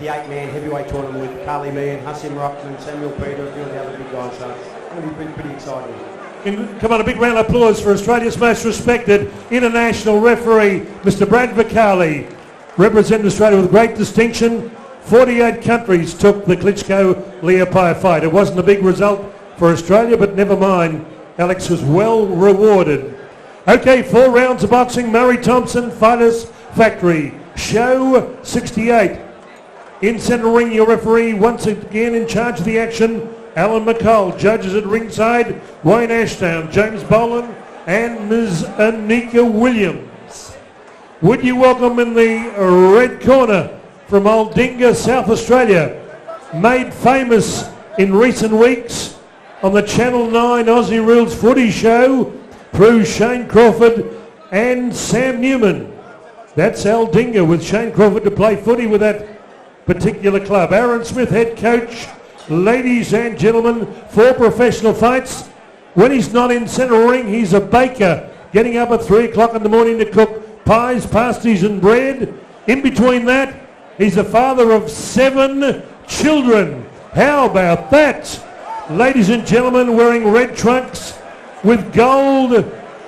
the 8-man heavyweight tournament with Carly Meehan, Jaikom Paitoon and Samuel Peter, a few of the other big guys. So it's going to be pretty exciting. Come on, a big round of applause for Australia's most respected international referee, Mr. Brad Vicali, representing Australia with great distinction. 48 countries took the Klitschko-Leapai fight. It wasn't a big result for Australia, but never mind. Alex was well rewarded. Okay, 4 rounds of boxing. Murray Thompson, Fighters Factory, show 68. In centre ring, your referee once again in charge of the action, Alan McCall. Judges at ringside, Wayne Ashdown, James Boland and Ms. Anika Williams. Would you welcome in the red corner from Aldinga, South Australia, made famous in recent weeks on the Channel 9 Aussie Rules Footy Show through Shane Crawford and Sam Newman. That's Aldinga with Shane Crawford to play footy with that particular club. Aaron Smith, head coach. Ladies and gentlemen, 4 professional fights. When he's not in centre ring, he's a baker, getting up at 3 o'clock in the morning to cook pies, pasties and bread. In between that, he's a father of 7 children. How about that? Ladies and gentlemen, wearing red trunks with gold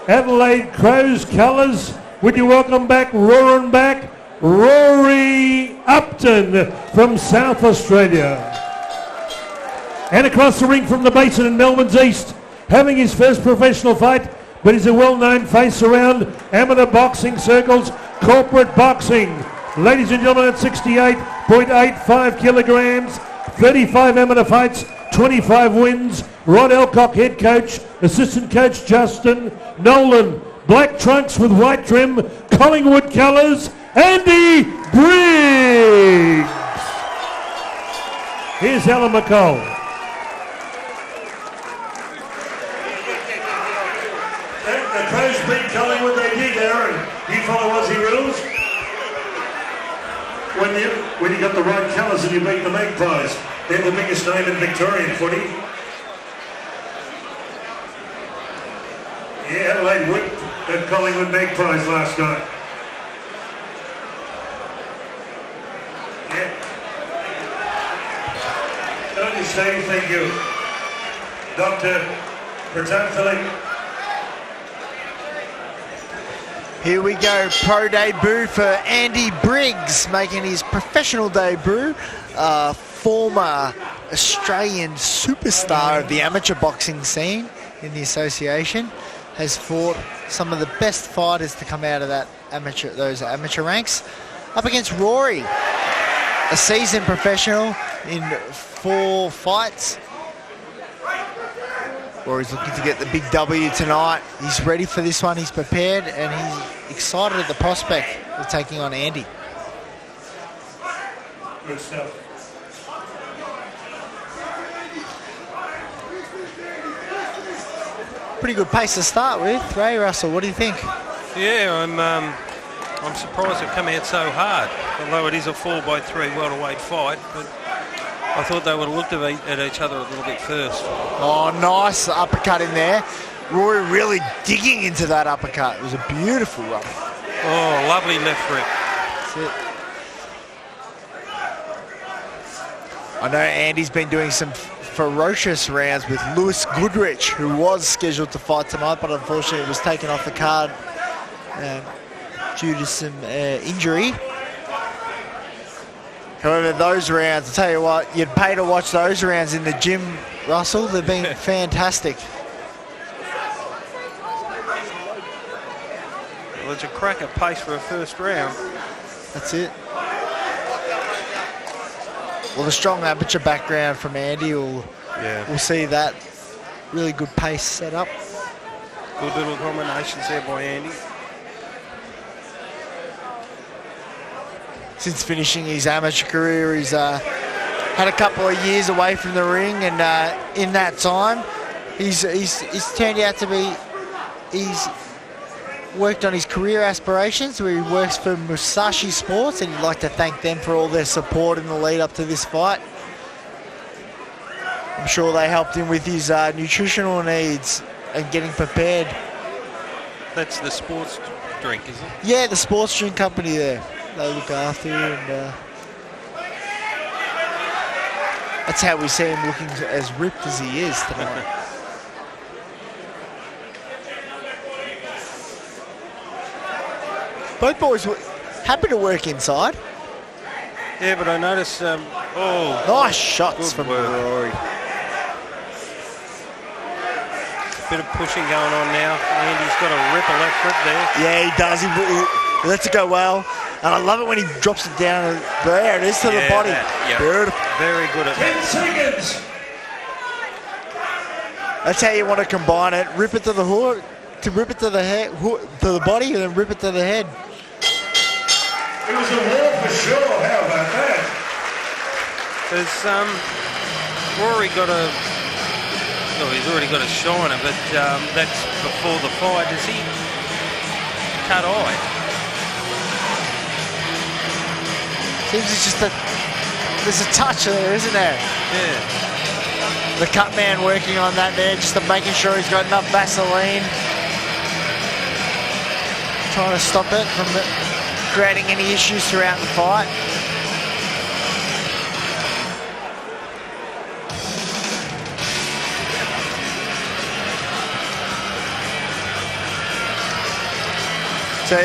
Adelaide Crows colours, would you welcome back, roaring back, Royrie Upton from South Australia. And across the ring from the Basin in Melbourne's East, having his first professional fight, but he's a well-known face around amateur boxing circles, corporate boxing. Ladies and gentlemen, at 68.85 kilograms, 35 amateur fights, 25 wins. Rod Elcock, head coach, assistant coach Justin Nolan. Black trunks with white trim, Collingwood colours, Andy Briggs. Here's Alan McCall. The Crows beat Collingwood, they did, Aaron. You follow Aussie rules? When you got the right colours and you beat the Magpies. They're the biggest name in Victorian footy. Yeah, Adelaide whipped the Collingwood Magpies last night. Yeah. Can I just say thank you, Dr. Paitoon Philippe. Here we go, pro debut for Andy Briggs, making his professional debut. Former Australian superstar of the amateur boxing scene in the association, has fought some of the best fighters to come out of those amateur ranks. Up against Rory, a seasoned professional in 4 fights. Rory's looking to get the big W tonight. He's ready for this one, he's prepared, and he's excited at the prospect of taking on Andy. Good stuff. Pretty good pace to start with. Ray Russell, what do you think? Yeah, I'm surprised they've come out so hard, although it is a 4x3 welterweight fight, but I thought they would have looked at each other a little bit first. Oh, nice uppercut in there. Rory really digging into that uppercut. It was a beautiful run. Oh, lovely left rip. That's it. I know Andy's been doing some ferocious rounds with Lewis Goodrich, who was scheduled to fight tonight, but unfortunately was taken off the card due to some injury. However, those rounds, I'll tell you what, you'd pay to watch those rounds in the gym, Russell. They've been fantastic. Well, it's a cracker pace for a first round. That's it. Well, the strong amateur background from Andy we'll see that really good pace set up. Good little combinations there by Andy. Since finishing his amateur career, he's had a couple of years away from the ring, and in that time, he's turned out to be, he's worked on his career aspirations, where he works for Musashi Sports, and he'd like to thank them for all their support in the lead up to this fight. I'm sure they helped him with his nutritional needs and getting prepared. That's the sports drink, is it? Yeah, the sports drink company there. They look after you, and That's how we see him looking as ripped as he is tonight. Both boys were happy to work inside. Yeah, but I noticed. Nice shots from Royrie. Bit of pushing going on now. Andy's got a rip, a left rip there. Yeah, he does. He lets it go well. And I love it when he drops it down. There it is to the body. Beautiful. Very good at 10 seconds. That's how you want to combine it. Rip it to the hook, to rip it to the head, to the body, and then rip it to the head. It was a war for sure. How about that? There's Rory got a. Oh, he's already got a shiner, but that's before the fight. Does he cut eye? Seems it's just there's a touch there, isn't there? Yeah. The cut man working on that there, just making sure he's got enough Vaseline. Trying to stop it from creating any issues throughout the fight. So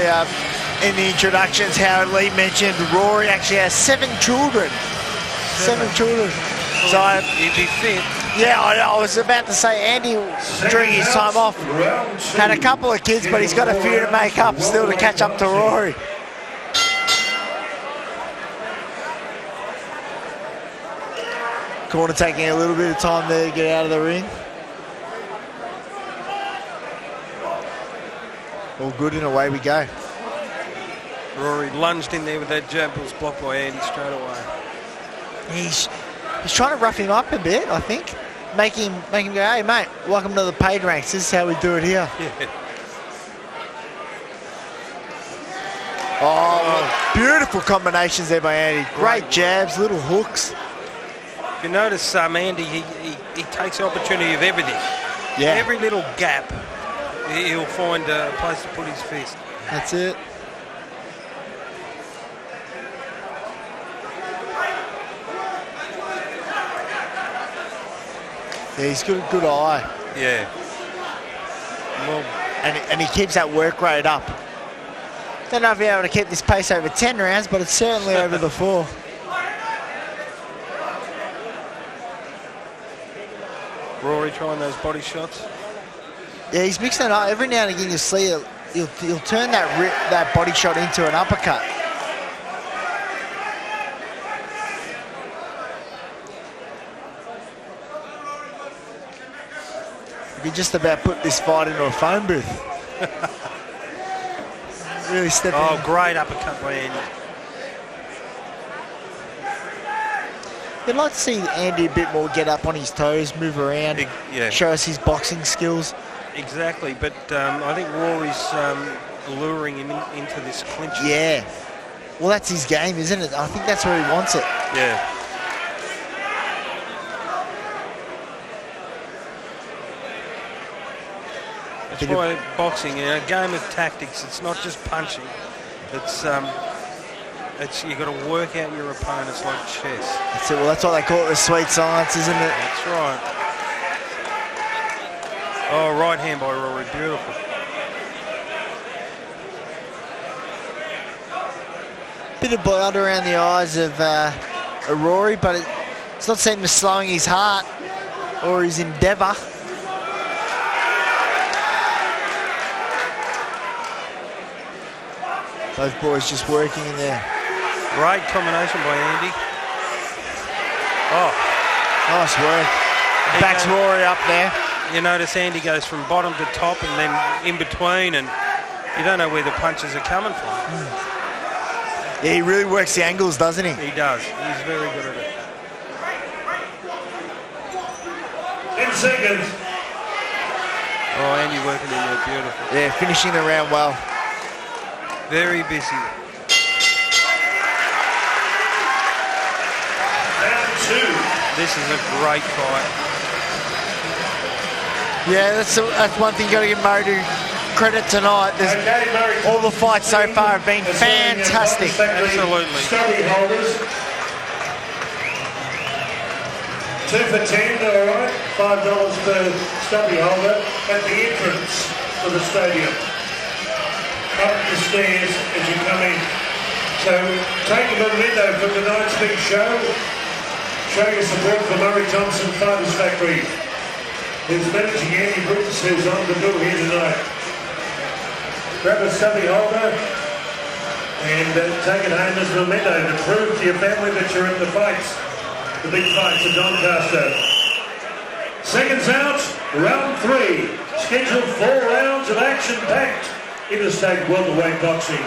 in the introductions, Howard Lee mentioned Rory actually has 7 children. 7 children. So He'd be fit. yeah, I was about to say Andy during his time off had a couple of kids, but he's got a few to make up still to catch up to Rory. Corner taking a little bit of time there to get out of the ring. All good and away we go. Rory lunged in there with that jab, was blocked by Andy straight away. He's trying to rough him up a bit, I think. Make him go, hey mate, welcome to the paid ranks. This is how we do it here. Yeah. Oh, beautiful combinations there by Andy. Great jabs, little hooks. If you notice, Andy, he takes the opportunity of everything. Yeah, Every little gap, he'll find a place to put his fist. that's it. Yeah, he's got a good eye. Yeah. Well, And he keeps that work rate up. Don't know if he'll be able to keep this pace over 10 rounds, but it's certainly over the 4. Rory trying those body shots. Yeah, he's mixing it up. Every now and again you'll see he'll turn that body shot into an uppercut. You could just about put this fight into a phone booth. Really stepping in. Oh, great uppercut by Andy. I'd like to see Andy a bit more get up on his toes, move around, Yeah. show us his boxing skills. Exactly, but I think Rory's luring him into this clinch. Yeah. Well, that's his game, isn't it? I think that's where he wants it. Yeah. That's why boxing, a game of tactics. It's not just punching. It's you got to work out your opponents like chess. That's it. Well, that's what they call it, the sweet science, isn't it? That's right. Oh, right hand by Rory, beautiful. Bit of blood around the eyes of Rory, but it's not seeming to slowing his heart or his endeavour. Both boys just working in there. Great combination by Andy. Oh, Nice work. Backs Rory up there. you notice Andy goes from bottom to top and then in between, and you don't know where the punches are coming from. Yeah, he really works the angles, doesn't he? He does. He's very good at it. 10 seconds. Oh, Andy working in there, beautiful. Yeah, finishing the round well. Very busy. Round 2. This is a great fight. Yeah, that's one thing you got to give Murray credit tonight. All the fights so far have been fantastic. Absolutely. Study holders. 2 for 10, all right. $5 per stubby holder at the entrance to the stadium. Up the stairs as you come in. So take a memento from tonight's big show. Show your support for Murray Thompson Farmers Factory. Who's managing Andy Briggs, who's on the bill here tonight. Grab a stubby holder and take it home as a memento to prove to your family that you're at the fights, the big fights at Doncaster. Seconds out, round 3. Scheduled 4 rounds of action-packed interstate welterweight boxing.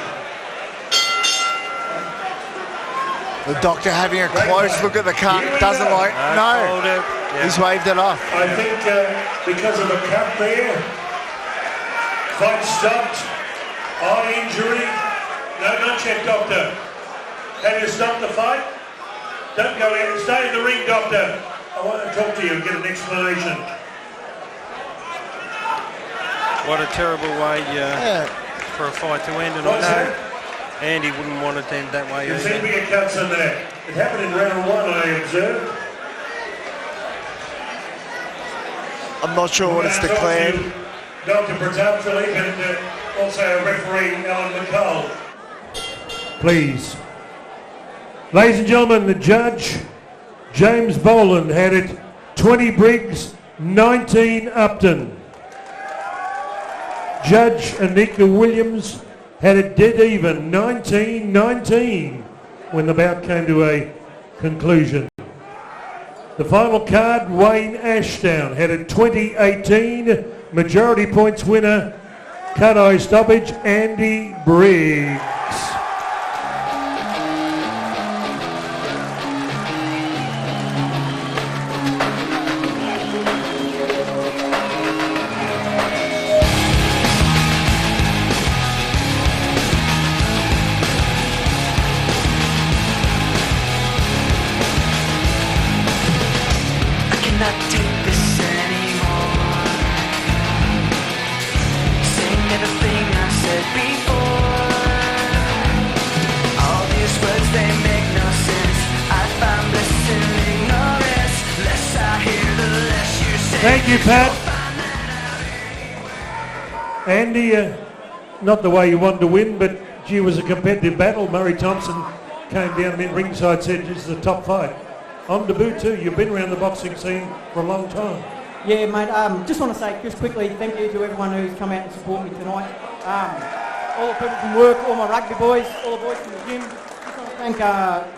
The doctor having a close look at the cut, doesn't like, no, he's waved it off. I think because of a cut there, fight stopped, eye injury. No, not yet, doctor. Have you stopped the fight? Don't go in, stay in the ring, doctor. I want to talk to you and get an explanation. What a terrible way for a fight to end. And also, Andy wouldn't want it to end that way There either. seemed to be cuts in there. It happened in round 1, I observed. I'm not sure what it's declared. Dr. Pratap Philippe and also referee Alan McCall. Please. Ladies and gentlemen, the judge, James Boland, had it 20 Briggs, 19 Upton. Judge Anika Williams had it dead even, 19-19, when the bout came to a conclusion. The final card, Wayne Ashdown, had it 20-18, majority points winner, cut-eye stoppage, Andy Briggs. Thank you, Pat. Andy, not the way you wanted to win, but gee, it was a competitive battle. Murray Thompson came down in ringside, said this is a top fight. On debut too, you've been around the boxing scene for a long time. Yeah, mate, just want to say just quickly thank you to everyone who's come out and support me tonight. All the people from work, all my rugby boys, all the boys from the gym. Just want to thank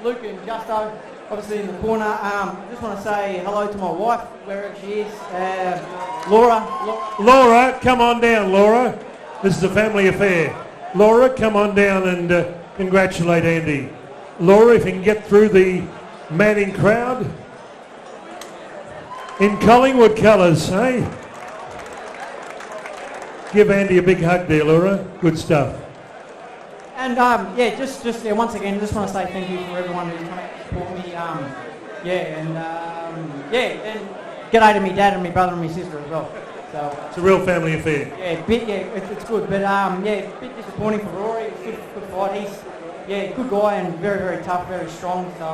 Luke and Justo, obviously in the corner. Just want to say hello to my wife, wherever she is, Laura. Laura, come on down, Laura. This is a family affair. Laura, come on down and congratulate Andy. Laura, if you can get through the manning crowd. In Collingwood colours, eh? Give Andy a big hug there, Laura. Good stuff. And just once again, just want to say thank you for everyone who's come out to support me. And g'day to me dad and me brother and me sister as well. So it's a real family affair. It's good, but a bit disappointing for Rory. It's good fight. He's good guy and very, very tough, very strong. So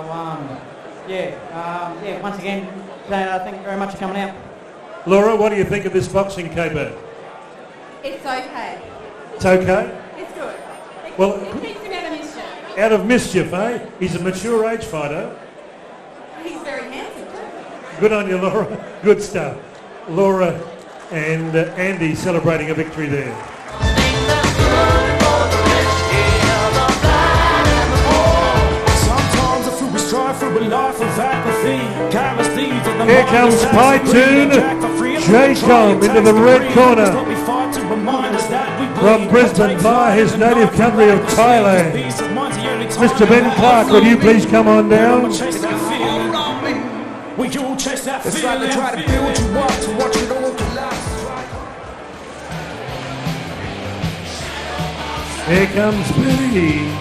once again, thank you very much for coming out. Laura, what do you think of this boxing caper? It's okay. It's okay? It's good. It keeps him out of mischief. Out of mischief, eh? He's a mature age fighter. He's very handsome too. Good on you, Laura. Good stuff. Laura and Andy celebrating a victory there. Here comes Paitoon, Jaikom into the red corner. From Brisbane, by his native country of Thailand. Mr. Ben Clark, would you please come on down? It's like they try to build you up to watch it all collapse. Here comes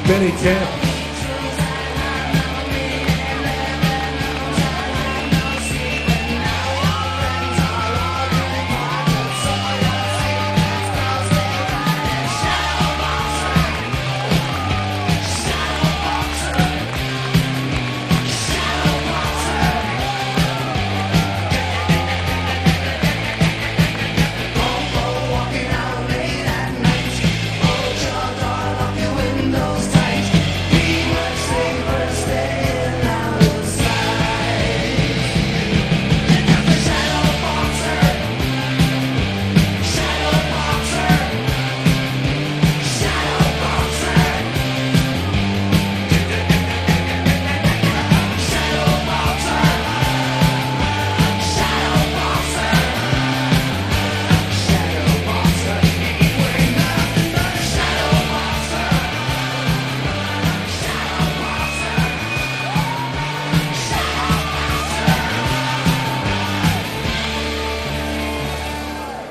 Benny Camp.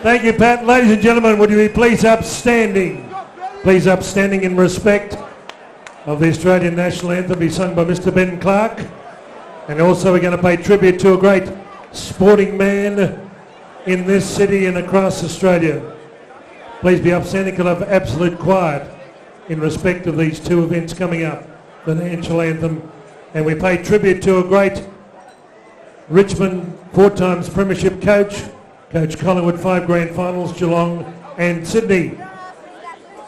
Thank you, Pat. Ladies and gentlemen, would you be please upstanding? Please upstanding in respect of the Australian National Anthem be sung by Mr. Ben Clark. And also we're going to pay tribute to a great sporting man in this city and across Australia. Please be upstanding and have absolute quiet in respect of these two events coming up, the National Anthem. And we pay tribute to a great Richmond 4 times premiership coach, Coach Collingwood 5 grand finals, Geelong and Sydney.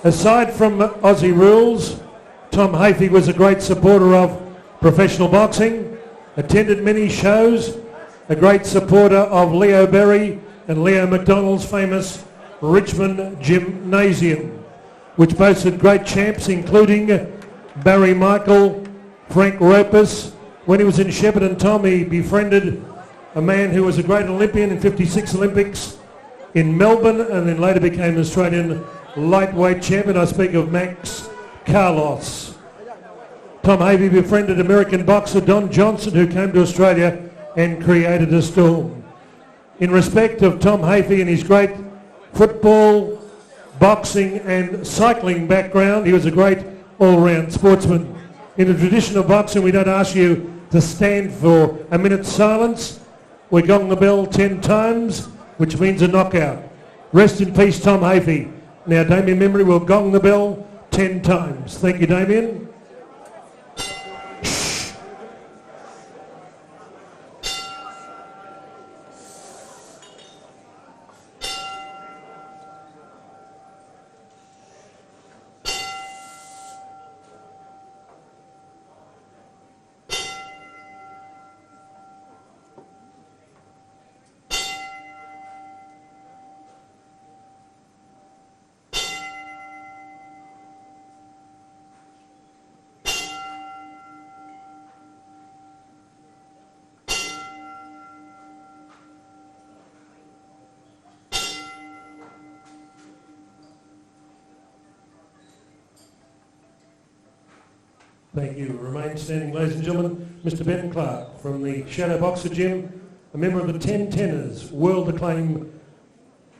Aside from Aussie rules, Tom Hafey was a great supporter of professional boxing, attended many shows, a great supporter of Leo Berry and Leo McDonald's famous Richmond Gymnasium, which boasted great champs including Barry Michael, Frank Ropus. When he was in Shepparton, Tom, he befriended a man who was a great Olympian in 56 Olympics in Melbourne and then later became Australian lightweight champion. I speak of Max Carlos. Tom Hafey befriended American boxer Don Johnson, who came to Australia and created a storm. In respect of Tom Hafey and his great football, boxing and cycling background, he was a great all-round sportsman. In the tradition of boxing, we don't ask you to stand for a minute's silence. We gong the bell 10 times, which means a knockout. Rest in peace, Tom Hafey. Now, Damien Memory will gong the bell 10 times. Thank you, Damien. Thank you. Remain standing, ladies and gentlemen. Mr. Ben Clark from the Shadow Boxer Gym, a member of the 10 Tenors, world acclaimed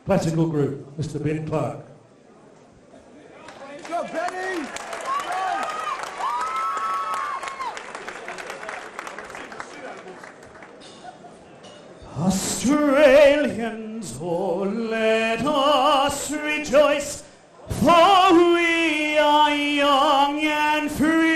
classical group. Mr. Ben Clark. Go, Benny! Australians, oh, let us rejoice, for we are young and free.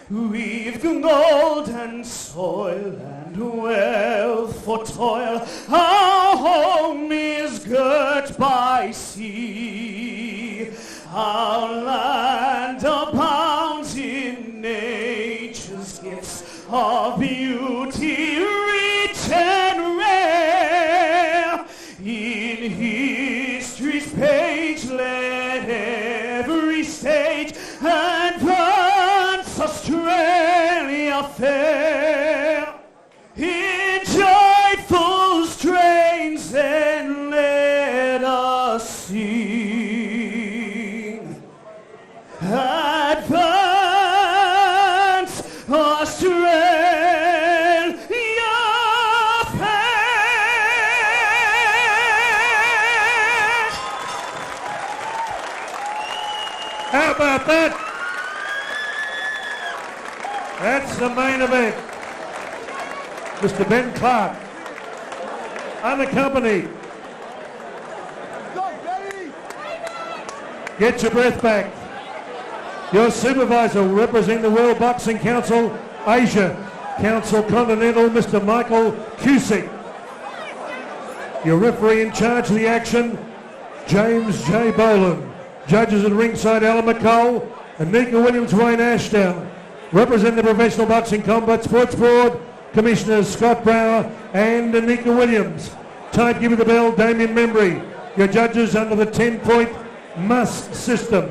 We've golden soil and wealth for toil. Our home is girt by sea. Our land abounds in nature's gifts of beauty, rich and rare. In history's page let every stage advance Australia fair. In joyful strains then let us sing. Advance Australia fair. How about that? That's the main event. Mr. Ben Clark, unaccompanied. Go, Benny! Get your breath back. Your supervisor will represent the World Boxing Council, Asia, Council Continental, Mr. Michael Cusick. Your referee in charge of the action, James J. Boland. Judges at ringside, Alan McCall and Nika Williams, Wayne Ashdown. Represent the Professional Boxing Combat Sports Board, Commissioners Scott Brower and Nika Williams. Timekeeper of the bell, Damien Membry. Your judges under the 10-point must system.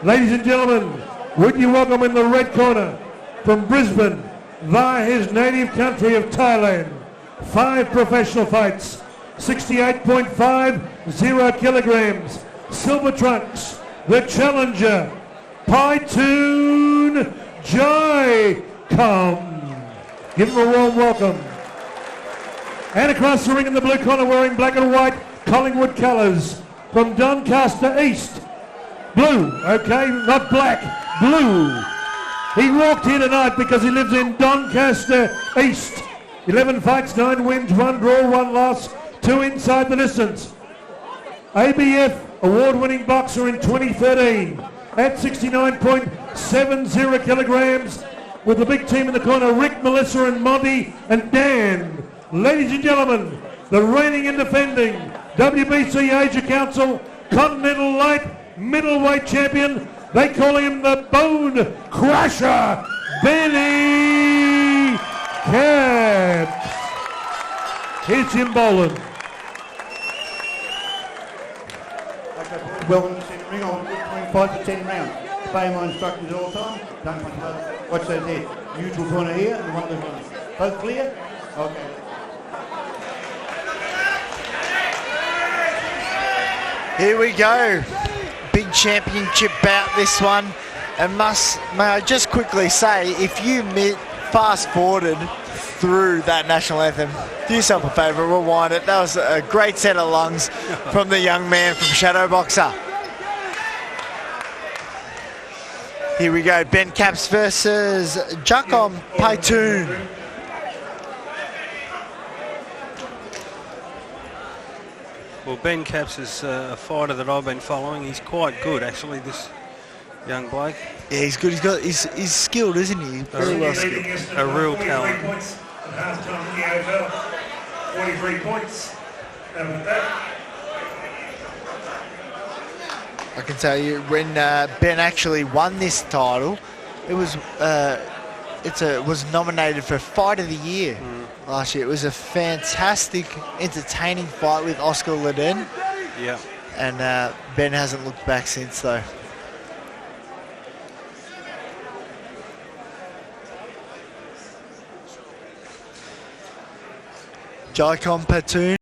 Ladies and gentlemen, would you welcome in the red corner from Brisbane, via his native country of Thailand, 5 professional fights, 68.50 kilograms, silver trunks, the challenger, Paitoon Jaikom. Give him a warm welcome. And across the ring in the blue corner wearing black and white Collingwood colours from Doncaster East. Blue, okay, not black, blue. He walked here tonight because he lives in Doncaster East. 11 fights, 9 wins, 1 draw, 1 loss, 2 inside the distance. ABF award-winning boxer in 2013 at 69.70 kilograms with the big team in the corner, Rick, Melissa and Monty and Dan. Ladies and gentlemen, the reigning and defending WBC Asia Council Continental Light Middleweight Champion. They call him the Bone Crusher, Benny Capps. Here's Jim Boland. Welcome to the second ring. I'll between 5 to 10 rounds. Obey my instructions at all times. Don't watch those heads. Neutral corner here and one of the corners. Both clear? Okay. Here we go. Big championship bout, this one. And may I just quickly say, if you fast forwarded through that national anthem, do yourself a favour, rewind it. That was a great set of lungs from the young man from Shadow Boxer. Here we go, Ben Capps versus Jaikom Paitoon. Well, Ben Capps is a fighter that I've been following. He's quite good, actually, this young bloke. Yeah, he's good. He's skilled, isn't he? Very well skilled. A real talent. 43 points. I can tell you, when Ben actually won this title, it was was nominated for Fight of the Year last year. It was a fantastic, entertaining fight with Oscar Leden. Yeah. And Ben hasn't looked back since, though. Jaikom Paitoon.